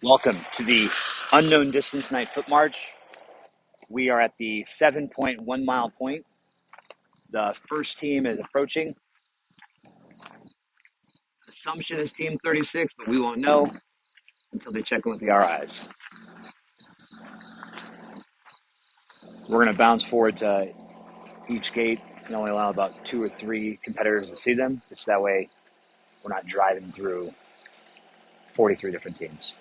Welcome to the Unknown Distance Night Foot March. We are at the 7.1 mile point. The first team is approaching. Assumption is team 36, but we won't know until they check in with the RIs. We're going to bounce forward to each gate and only allow about 2 or 3 competitors to see them, just that way we're not driving through 43 different teams.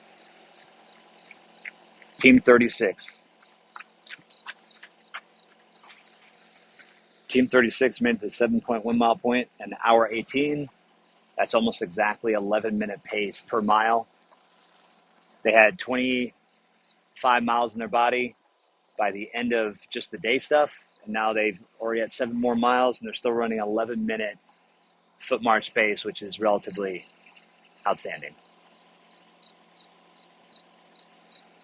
Team 36. Team 36 made it to the 7.1 mile point in hour 18. That's almost exactly 11-minute pace per mile. They had 25 miles in their body by the end of just the day stuff, and now they've already had 7 more miles, and they're still running 11-minute foot march pace, which is relatively outstanding.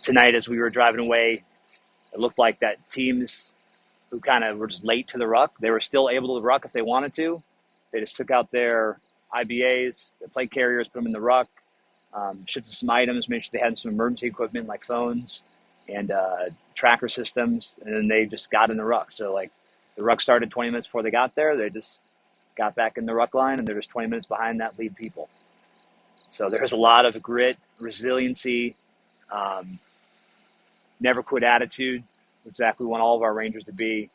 Tonight, as we were driving away, it looked like that teams who kind of were just late to the ruck, they were still able to ruck if they wanted to. They just took out their IBAs, their plate carriers, put them in the ruck, shifted some items, made sure they had some emergency equipment like phones and tracker systems, and then they just got in the ruck. So like the ruck started 20 minutes before they got there, they just got back in the ruck line, and they're just 20 minutes behind that lead people. So there's a lot of grit, resiliency, never quit attitude, exactly what all of our Rangers to be.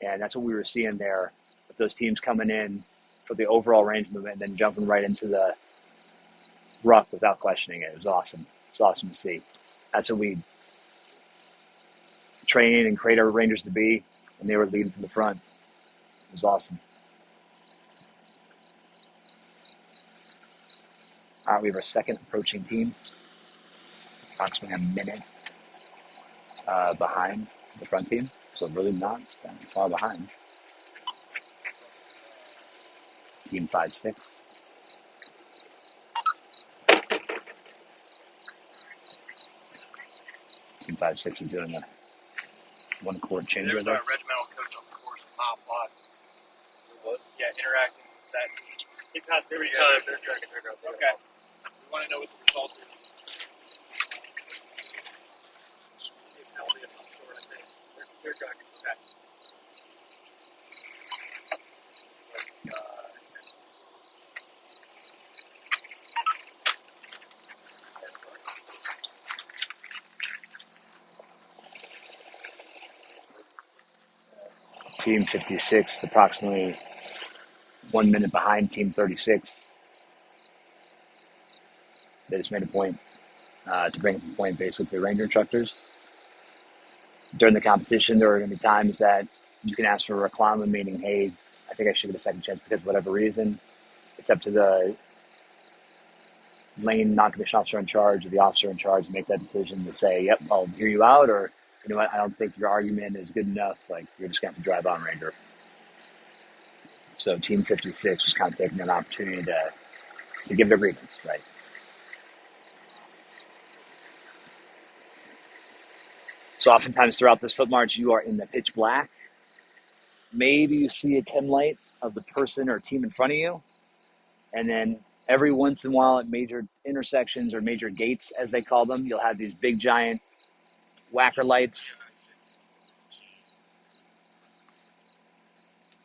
And that's what we were seeing there with those teams coming in for the overall range movement and then jumping right into the ruck without questioning it. It was awesome. It was awesome to see. That's what we train and create our Rangers to be, and they were leading from the front. It was awesome. All right, we have our second approaching team, approximately a minute behind the front team, so really not that far behind. Team 5-6. Team 5-6 is doing a one-chord change right there. There's a regimental coach on the course at mile 5. What? Yeah, interacting with that team. He passed 3 times. They're trying to figure out. Okay. We want to know what the result is. Penalty of some sort, I think. They're tracking. Okay. Team 56 is approximately 1 minute behind Team 36. They just made a point to bring up a point basically to the Ranger instructors. During the competition, there are going to be times that you can ask for a reclama, meaning, hey, I think I should get a second chance because of whatever reason. It's up to the lane non-commissioned officer in charge or the officer in charge to make that decision to say, yep, I'll hear you out, or, you know what, I don't think your argument is good enough. Like, you're just going to have to drive on, Ranger. So Team 56 was kind of taking an opportunity to give their grievance, right? So oftentimes throughout this foot march, you are in the pitch black. Maybe you see a chem light of the person or team in front of you. And then every once in a while at major intersections or major gates, as they call them, you'll have these big giant whacker lights.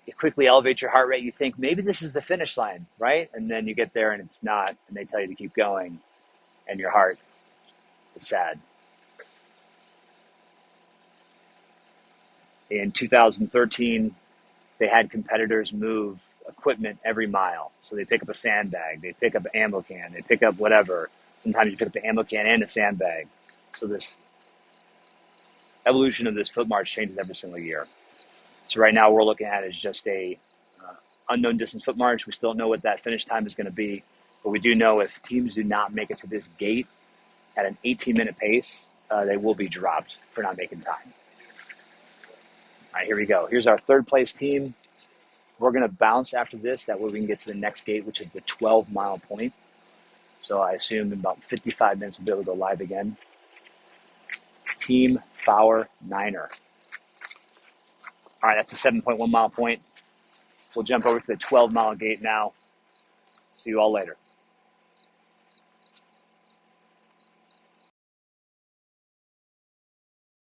You quickly elevate your heart rate. You think maybe this is the finish line, right? And then you get there and it's not, and they tell you to keep going, and your heart is sad. In 2013, they had competitors move equipment every mile. So they pick up a sandbag, they pick up an ammo can, they pick up whatever. Sometimes you pick up the ammo can and a sandbag. So this evolution of this foot march changes every single year. So right now we're looking at it as just a unknown distance foot march. We still don't know what that finish time is going to be, but we do know if teams do not make it to this gate at an 18-minute pace, they will be dropped for not making time. All right, here we go. Here's our third place team. We're going to bounce after this. That way we can get to the next gate, which is the 12-mile point. So I assume in about 55 minutes we'll be able to go live again. Team Fauer Niner. All right, that's a 7.1 mile point. We'll jump over to the 12-mile gate now. See you all later.